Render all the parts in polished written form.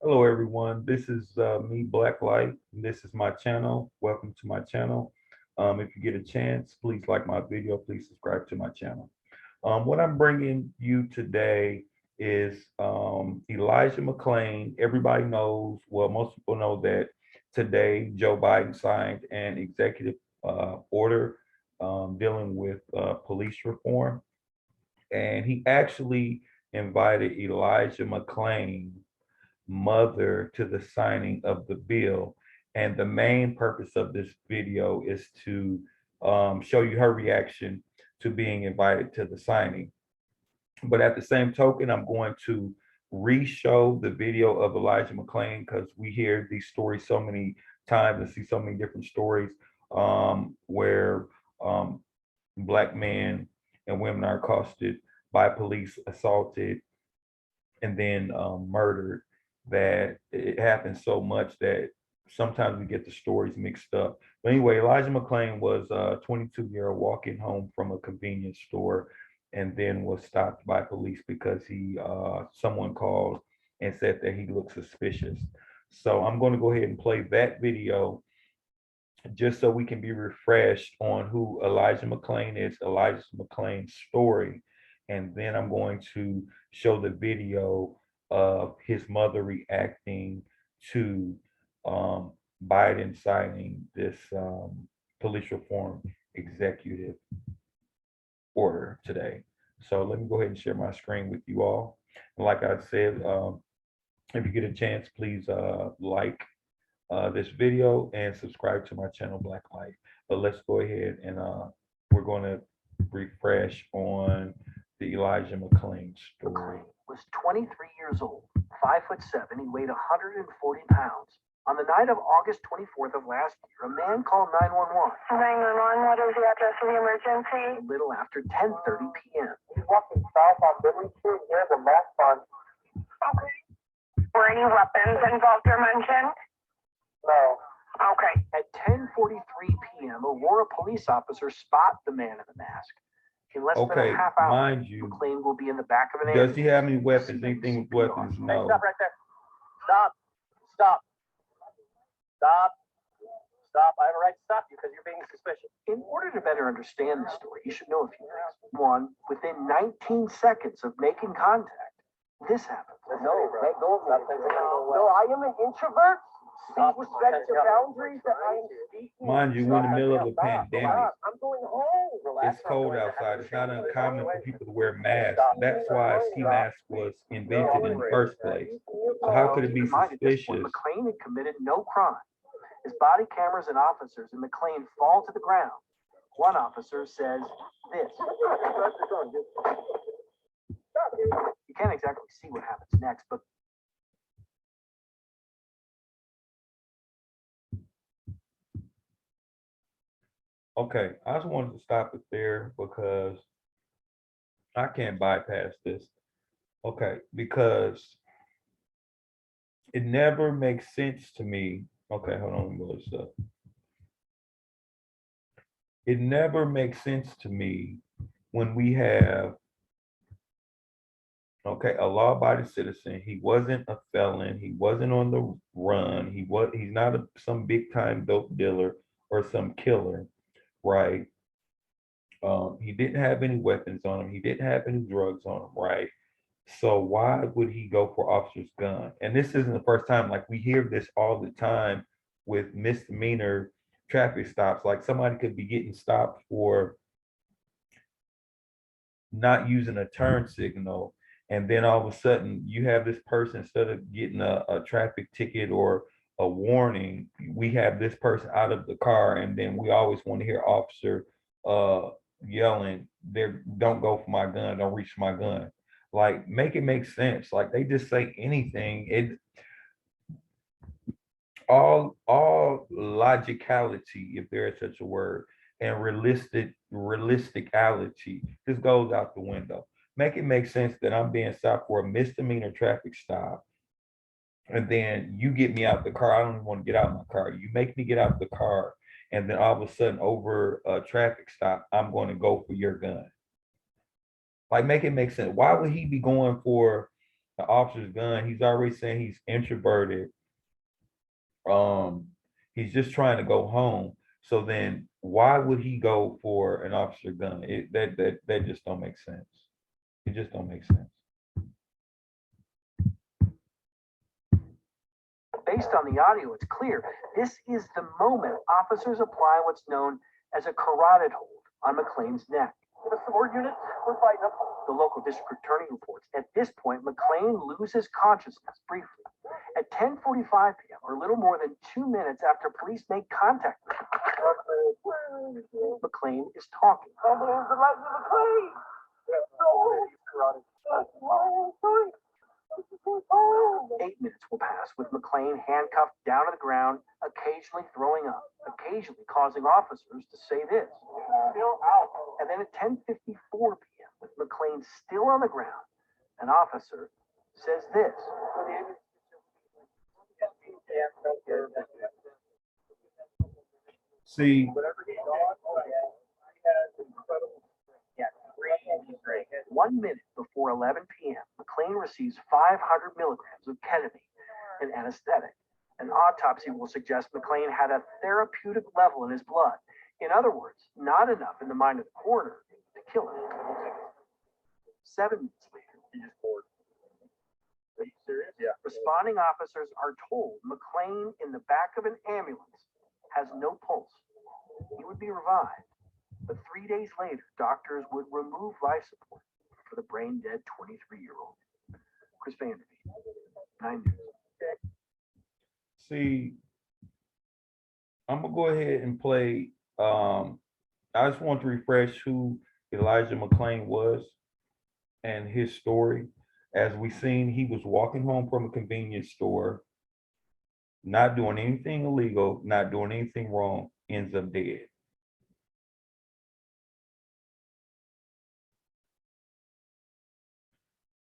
Hello, everyone. This is me, Black Light. This is my channel. Welcome to my channel. If you get a chance, please like my video. Please subscribe to my channel. What I'm bringing you today is Elijah McClain. Everybody knows, well, most people know that today Joe Biden signed an executive order dealing with police reform. And he actually invited Elijah McClain mother to the signing of the bill. And the main purpose of this video is to show you her reaction to being invited to the signing. But at the same token, I'm going to re-show the video of Elijah McClain because we hear these stories so many times and see so many different stories where Black men and women are accosted by police, assaulted, and then murdered, that it happens so much that sometimes we get the stories mixed up. But anyway, Elijah McClain was a 22-year-old walking home from a convenience store and then was stopped by police because someone called and said that he looked suspicious. So I'm going to go ahead and play that video just so we can be refreshed on who Elijah McClain is, Elijah McClain's story. And then I'm going to show the video of his mother reacting to Biden signing this police reform executive order today. So let me go ahead and share my screen with you all. And like I said, if you get a chance, please like this video and subscribe to my channel, Black Light. But let's go ahead and we're going to refresh on the Elijah McClain story. Was 23 years old, 5'7". He weighed 140 pounds. On the night of August 24th of last year, a man called 911. 911, what is the address of the emergency? A little after 10:30 p.m. He's walking south on Liberty Street near the Mass Fund. Okay. Were any weapons involved or mentioned? No. Okay. At 10:43 p.m., Aurora police officers spot the man in the mask. In less than Okay, a half hour, mind you, McClain will be in the back of an does he ambulance. have any weapons? Anything with weapons? Hey, No. stop right there. Stop. Stop. Stop. Stop. I have a right to stop you because you're being suspicious. In order to better understand the story, you should know a few things. One, within 19 seconds of making contact, this happened. No, let go of me. No, I am an introvert. Please respect your boundaries that I am speaking. Mind you, we're in the middle of a pandemic. I'm going home. Relax. It's cold outside. It's not uncommon for people to wear masks. That's why a ski mask was invented in the first place. So how could it be suspicious? McClain had committed no crime. His body cameras and officers in McClain fall to the ground. One officer says this. You can't exactly see what happens next, but Okay, I just wanted to stop it there because I can't bypass this. Okay, because it never makes sense to me. Okay, hold on, let me blow this up. It never makes sense to me when we have, okay, a law-abiding citizen. He wasn't a felon. He wasn't on the run. He's not some big-time dope dealer or some killer, right? He didn't have any weapons on him. He didn't have any drugs on him, right? So why would he go for officer's gun? And this isn't the first time. Like, we hear this all the time with misdemeanor traffic stops. Like, somebody could be getting stopped for not using a turn signal, and then all of a sudden you have this person, instead of getting a traffic ticket or a warning, we have this person out of the car, and then we always want to hear officer yelling, "There, don't go for my gun, don't reach my gun." Like, make it make sense. Like, they just say anything. It all logicality, if there is such a word, and realisticality just goes out the window. Make it make sense that I'm being stopped for a misdemeanor traffic stop, and then you get me out the car. I don't even want to get out of my car. You make me get out the car, and then all of a sudden, over a traffic stop, I'm going to go for your gun. Like, make it make sense. Why would he be going for the officer's gun. He's already saying he's introverted. He's just trying to go home. So then why would he go for an officer gun? That just don't make sense. It just don't make sense. Based on the audio, it's clear this is the moment officers apply what's known as a carotid hold on McClain's neck. The subordinates were fighting up. The local district attorney reports. At this point, McClain loses consciousness briefly. At 10:45 p.m., or a little more than 2 minutes after police make contact with him, McClain is talking. 8 minutes will pass with McClain handcuffed down to the ground, occasionally throwing up, occasionally causing officers to say this. Still out. And then at 10:54 p.m., with McClain still on the ground, an officer says this. See, 1 minute before 11 p.m., McClain receives 500 milligrams of ketamine, an anesthetic. An autopsy will suggest McClain had a therapeutic level in his blood. In other words, not enough in the mind of the coroner to kill him. 7 minutes later, are you serious? Yeah. Responding officers are told McClain in the back of an ambulance has no pulse. He would be revived, but 3 days later, doctors would remove life support for the brain-dead 23-year-old. Chris Vanderbeek, 9 News. see, I'm gonna go ahead and play. I just want to refresh who Elijah McClain was and his story. As we seen, he was walking home from a convenience store, not doing anything illegal, not doing anything wrong, ends up dead.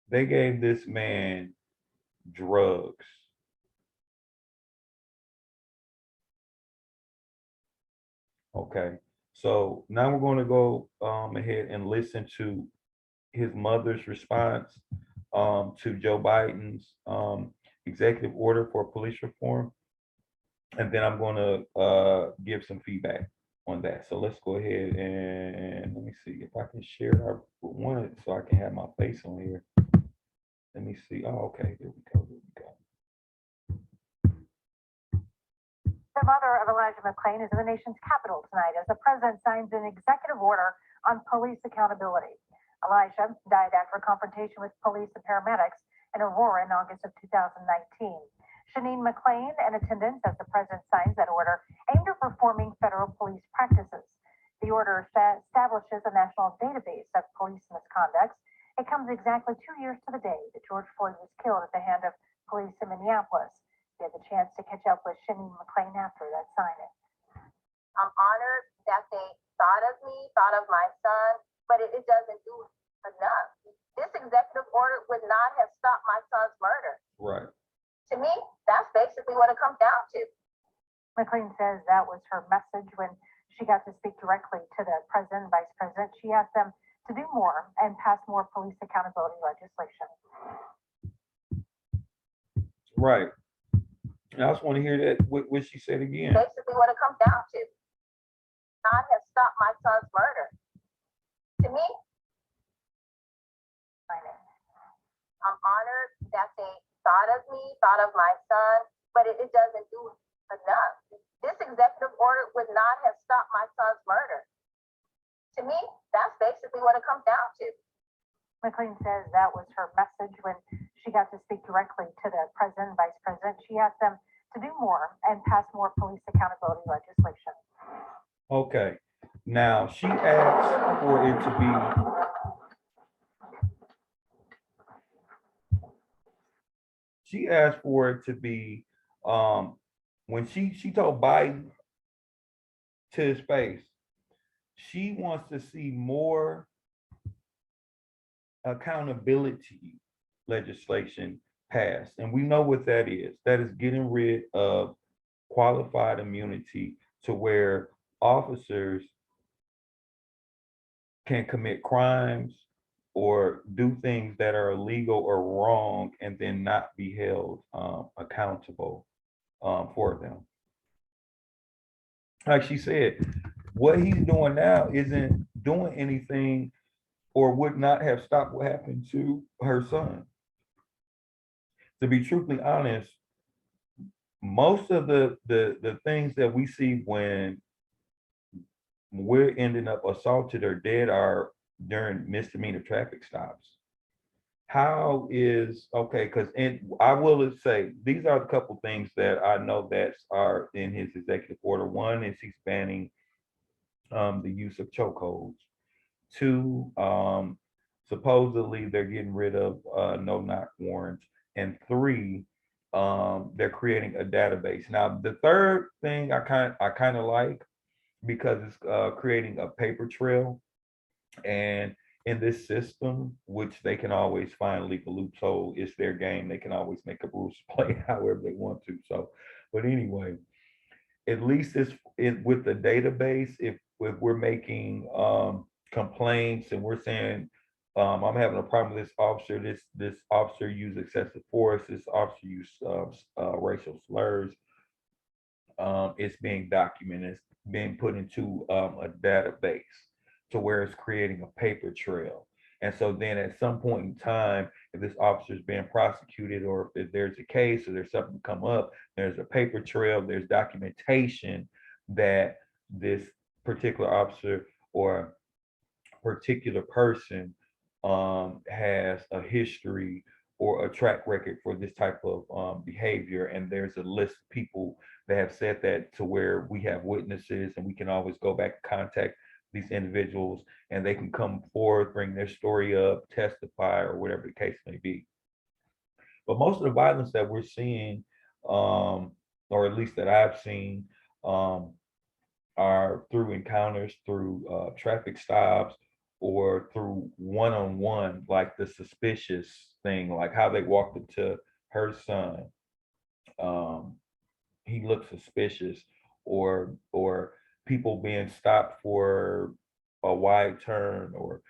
They gave this man drugs. Okay, so now we're going to go ahead and listen to his mother's response to Joe Biden's executive order for police reform. And then I'm going to give some feedback on that. So let's go ahead and let me see if I can share. I wanted so I can have my face on here. Let me see. Oh, okay. There we go. There we go. The mother of Elijah McClain is in the nation's capital tonight as the president signs an executive order on police accountability. Elijah died after a confrontation with police and paramedics in Aurora in August of 2019. Shanine McClain, in attendance as the president signs that order, aimed at reforming federal police practices. The order establishes a national database of police misconducts. It comes exactly 2 years to the day that George Floyd was killed at the hand of police in Minneapolis. We had the chance to catch up with Shanine McClain after that signing. I'm honored that they thought of me, thought of my son, but it doesn't do enough. This executive order would not have stopped my son's murder. Right. To me, that's basically what it comes down to. McClain says that was her message when she got to speak directly to the president and vice president. She asked them to do more and pass more police accountability legislation. Right. I just want to hear that what she said again. Basically what it comes down to. Not have stopped my son's murder. To me, I'm honored that they thought of me, thought of my son, but it doesn't do enough. This executive order would not have stopped my son's murder. To me, that's basically what it comes down to. McClain says that was her message when she got to speak directly to the president and vice president. She asked them to do more and pass more police accountability legislation. Okay. Now she asked for it to be when she told Biden to his face, she wants to see more accountability legislation passed. And we know what that is. That is getting rid of qualified immunity to where officers can commit crimes or do things that are illegal or wrong and then not be held accountable for them. Like she said, what he's doing now isn't doing anything or would not have stopped what happened to her son. To be truthfully honest, most of the things that we see when we're ending up assaulted or dead are during misdemeanor traffic stops. How is okay? Because I will say these are a couple things that I know that are in his executive order. One is he's banning the use of chokeholds. Two, supposedly they're getting rid of no knock warrants. And three, they're creating a database. Now, the third thing I kind of like because it's creating a paper trail. And in this system, which they can always find legal loophole, it's their game. They can always make a rules play however they want to. So, but anyway, at least with the database. If we're making complaints and we're saying I'm having a problem with this officer, this officer used excessive force, this officer used racial slurs, it's being documented, it's being put into a database to where it's creating a paper trail. And so then at some point in time, if this officer is being prosecuted or if there's a case or there's something come up, there's a paper trail, there's documentation that this particular officer or particular person has a history or a track record for this type of behavior. And there's a list of people that have said that to where we have witnesses and we can always go back and contact these individuals and they can come forward, bring their story up, testify, or whatever the case may be. But most of the violence that we're seeing, or at least that I've seen, are through encounters, through traffic stops, or through one-on-one, like the suspicious thing, like how they walked into her son. Um, he looked suspicious, or people being stopped for a wide turn, or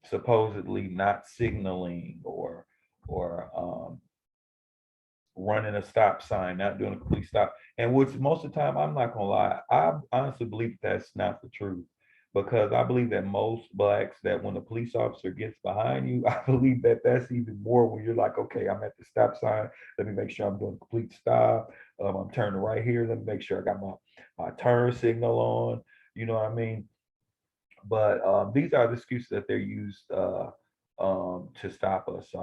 supposedly not signaling, or running a stop sign, not doing a complete stop. And which most of the time, I'm not gonna lie, I honestly believe that's not the truth. Because I believe that most blacks, that when a police officer gets behind you, I believe that that's even more when you're like, okay, I'm at the stop sign. Let me make sure I'm doing a complete stop. I'm turning right here. Let me make sure I got my turn signal on. You know what I mean? But these are the excuses that they're used to stop us.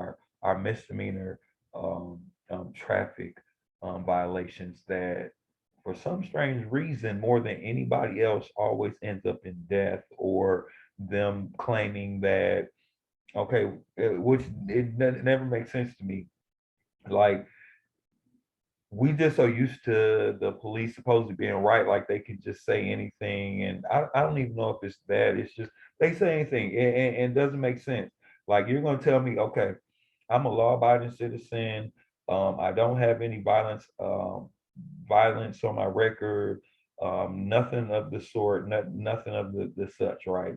Our misdemeanor traffic violations that, for some strange reason, more than anybody else, always ends up in death or them claiming that, okay, which never makes sense to me. Like, we just so used to the police supposedly being right, like they can just say anything. And I don't even know if it's that. It's just they say anything and it doesn't make sense. Like, you're going to tell me, okay, I'm a law-abiding citizen. I don't have any violence on my record. Nothing of the sort, nothing of the such, right?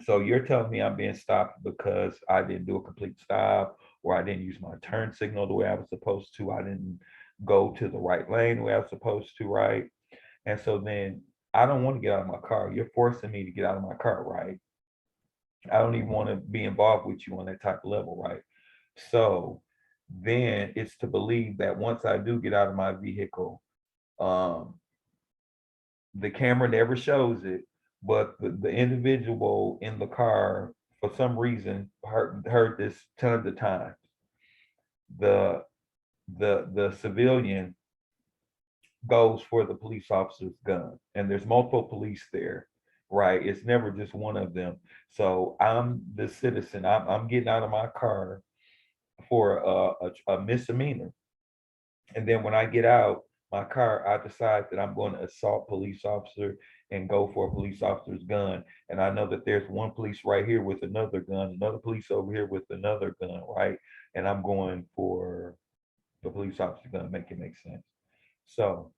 So you're telling me I'm being stopped because I didn't do a complete stop, or I didn't use my turn signal the way I was supposed to. I didn't go to the right lane the way I was supposed to, right? And so then I don't want to get out of my car. You're forcing me to get out of my car, right? I don't even want to be involved with you on that type of level, right? So then it's to believe that once I do get out of my vehicle, um, the camera never shows it, but the individual in the car, for some reason, heard this tons of times. The the civilian goes for the police officer's gun, and there's multiple police there, right? It's never just one of them. So I'm the citizen. I'm getting out of my car for a misdemeanor. And then when I get out my car, I decide that I'm going to assault police officer and go for a police officer's gun. And I know that there's one police right here with another gun, another police over here with another gun, right? And I'm going for the police officer gun, make it make sense. So,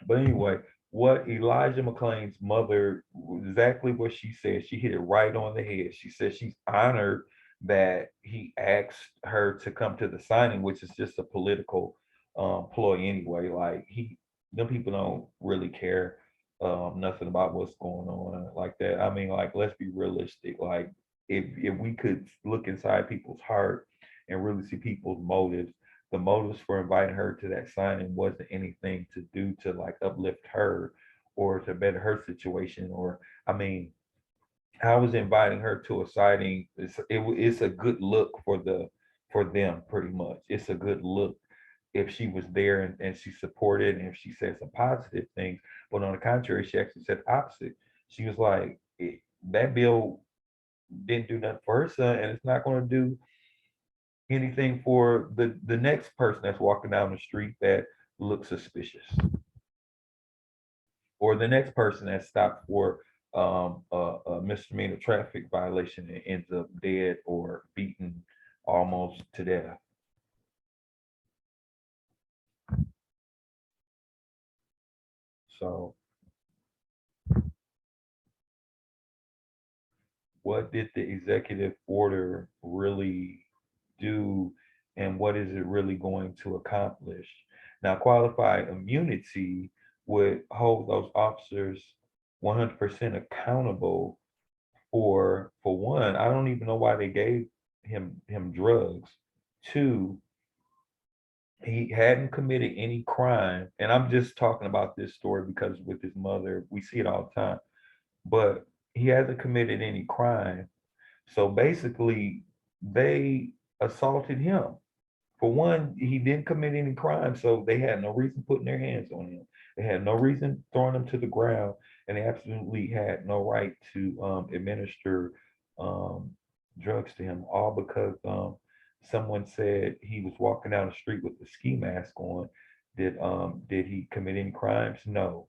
but anyway, what Elijah McClain's mother, exactly what she said, she hit it right on the head. She said she's honored that he asked her to come to the signing, which is just a political ploy anyway. Like them people don't really care nothing about what's going on like that. I mean, like, let's be realistic. Like, if we could look inside people's heart and really see people's motives, the motives for inviting her to that signing wasn't anything to do to like uplift her or to better her situation. Or, I mean, I was inviting her to a signing. It's a good look for them, pretty much. It's a good look if she was there and she supported and if she said some positive things. But on the contrary, she actually said the opposite. She was like, that bill didn't do nothing for her son, and it's not going to do anything for the next person that's walking down the street that looks suspicious, or the next person that's stopped for a misdemeanor traffic violation and ends up dead or beaten almost to death. So, what did the executive order really do, and what is it really going to accomplish? Now, qualified immunity would hold those officers 100% accountable for one. I don't even know why they gave him drugs. Two, he hadn't committed any crime, and I'm just talking about this story because with his mother, we see it all the time. But he hasn't committed any crime, so basically, they assaulted him. For one, he didn't commit any crime, so they had no reason putting their hands on him. They had no reason throwing him to the ground, and they absolutely had no right to administer um, drugs to him, all because someone said he was walking down the street with a ski mask on. Did he commit any crimes? No.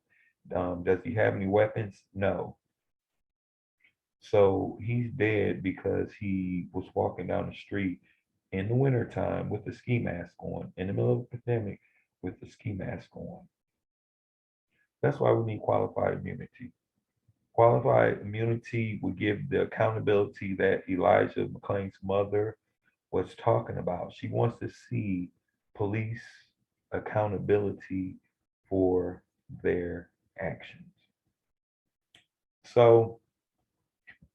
Does he have any weapons? No. So he's dead because he was walking down the street in the wintertime with the ski mask on, in the middle of the pandemic with the ski mask on. That's why we need qualified immunity. Qualified immunity would give the accountability that Elijah McClain's mother was talking about. She wants to see police accountability for their actions. So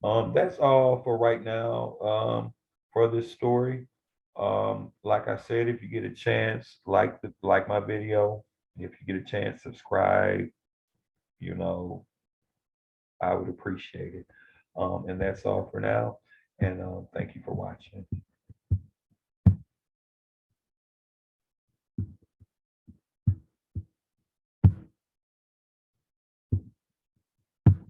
that's all for right now for this story. Like I said, if you get a chance, like my video. If you get a chance, subscribe. You know, I would appreciate it. And that's all for now. And thank you for watching.